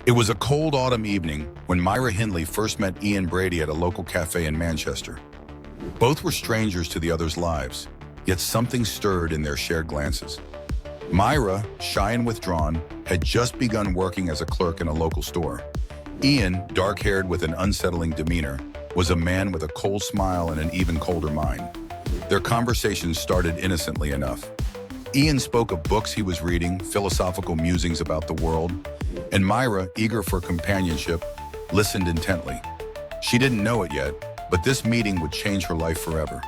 It was a cold autumn evening when Myra Hindley first met Ian Brady at a local cafe in Manchester. Both were strangers to the other's lives, yet something stirred in their shared glances. Myra, shy and withdrawn, had just begun working as a clerk in a local store. Ian, dark-haired with an unsettling demeanor, was a man with a cold smile and an even colder mind. Their conversations started innocently enough. Ian spoke of books he was reading, philosophical musings about the world, and Myra, eager for companionship, listened intently. She didn't know it yet, but this meeting would change her life forever.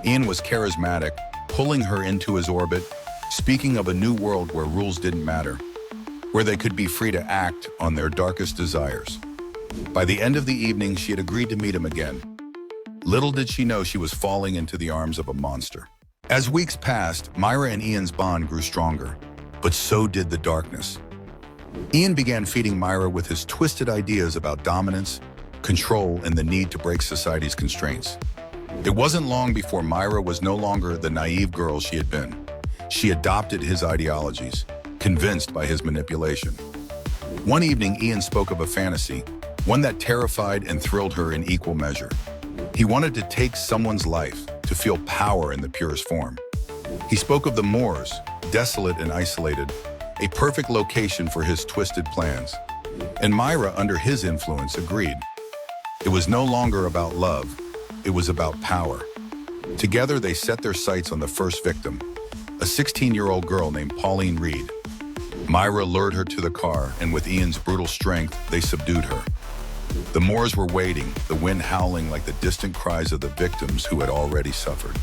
Ian was charismatic, pulling her into his orbit, speaking of a new world where rules didn't matter, where they could be free to act on their darkest desires. By the end of the evening, she had agreed to meet him again. Little did she know she was falling into the arms of a monster. As weeks passed, Myra and Ian's bond grew stronger, but so did the darkness. Ian began feeding Myra with his twisted ideas about dominance, control, and the need to break society's constraints. It wasn't long before Myra was no longer the naive girl she had been. She adopted his ideologies, convinced by his manipulation. One evening, Ian spoke of a fantasy, one that terrified and thrilled her in equal measure. He wanted to take someone's life, to feel power in the purest form. He spoke of the moors, desolate and isolated, a perfect location for his twisted plans. And Myra, under his influence, agreed. It was no longer about love, it was about power. Together, they set their sights on the first victim, a 16-year-old girl named Pauline Reed. Myra lured her to the car, and with Ian's brutal strength, they subdued her. The moors were waiting, the wind howling like the distant cries of the victims who had already suffered.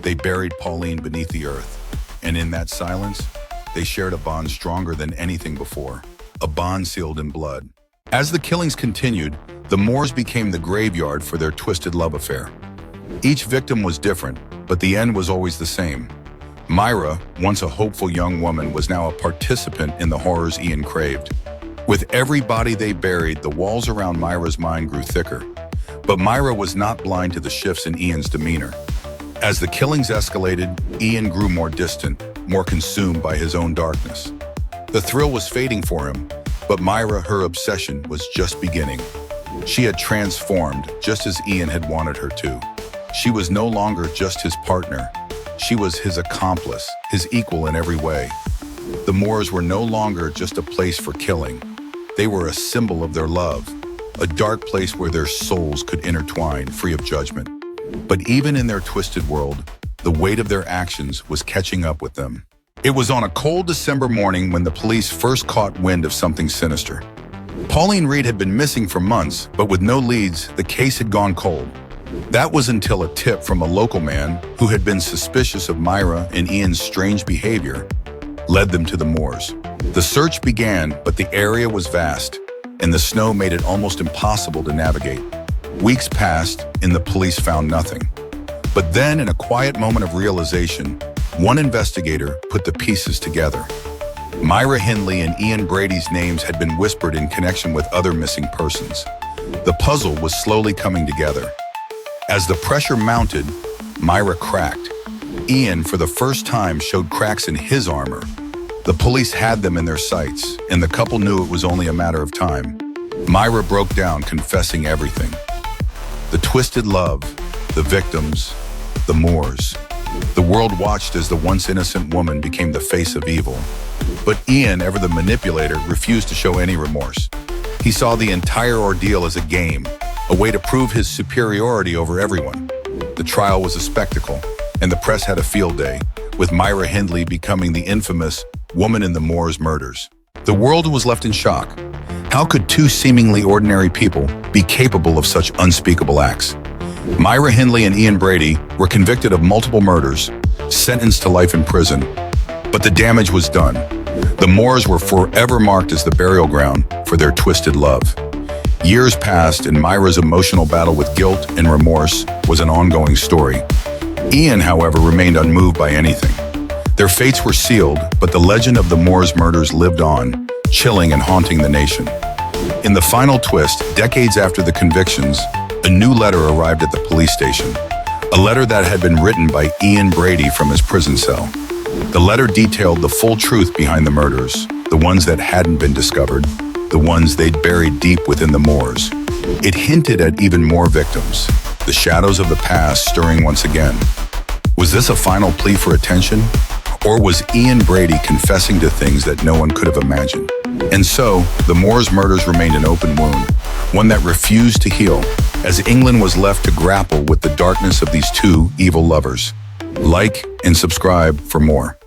They buried Pauline beneath the earth, and in that silence, they shared a bond stronger than anything before, a bond sealed in blood. As the killings continued, the moors became the graveyard for their twisted love affair. Each victim was different, but the end was always the same. Myra, once a hopeful young woman, was now a participant in the horrors Ian craved. With every body they buried, the walls around Myra's mind grew thicker. But Myra was not blind to the shifts in Ian's demeanor. As the killings escalated, Ian grew more distant, more consumed by his own darkness. The thrill was fading for him, but Myra, her obsession, was just beginning. She had transformed, just as Ian had wanted her to. She was no longer just his partner. She was his accomplice, his equal in every way. The moors were no longer just a place for killing. They were a symbol of their love, a dark place where their souls could intertwine, free of judgment. But even in their twisted world, the weight of their actions was catching up with them. It was on a cold December morning when the police first caught wind of something sinister. Pauline Reed had been missing for months, but with no leads, the case had gone cold. That was until a tip from a local man who had been suspicious of Myra and Ian's strange behavior led them to the moors. The search began, but the area was vast, and the snow made it almost impossible to navigate. Weeks passed, and the police found nothing. But then, in a quiet moment of realization, one investigator put the pieces together. Myra Hindley and Ian Brady's names had been whispered in connection with other missing persons. The puzzle was slowly coming together. As the pressure mounted, Myra cracked. Ian, for the first time, showed cracks in his armor. The police had them in their sights, and the couple knew it was only a matter of time. Myra broke down, confessing everything. The twisted love, the victims, the moors. The world watched as the once innocent woman became the face of evil. But Ian, ever the manipulator, refused to show any remorse. He saw the entire ordeal as a game, a way to prove his superiority over everyone. The trial was a spectacle, and the press had a field day, with Myra Hindley becoming the infamous woman in the moors murders. The world was left in shock. How could two seemingly ordinary people be capable of such unspeakable acts? Myra Hindley and Ian Brady were convicted of multiple murders, sentenced to life in prison. But the damage was done. The moors were forever marked as the burial ground for their twisted love. Years passed, and Myra's emotional battle with guilt and remorse was an ongoing story. Ian, however, remained unmoved by anything. Their fates were sealed, but the legend of the Moors murders lived on, chilling and haunting the nation. In the final twist, decades after the convictions, a new letter arrived at the police station. A letter that had been written by Ian Brady from his prison cell. The letter detailed the full truth behind the murders, the ones that hadn't been discovered, the ones they'd buried deep within the moors. It hinted at even more victims, the shadows of the past stirring once again. Was this a final plea for attention? Or was Ian Brady confessing to things that no one could have imagined? And so, the Moors murders remained an open wound, one that refused to heal, as England was left to grapple with the darkness of these two evil lovers. Like and subscribe for more.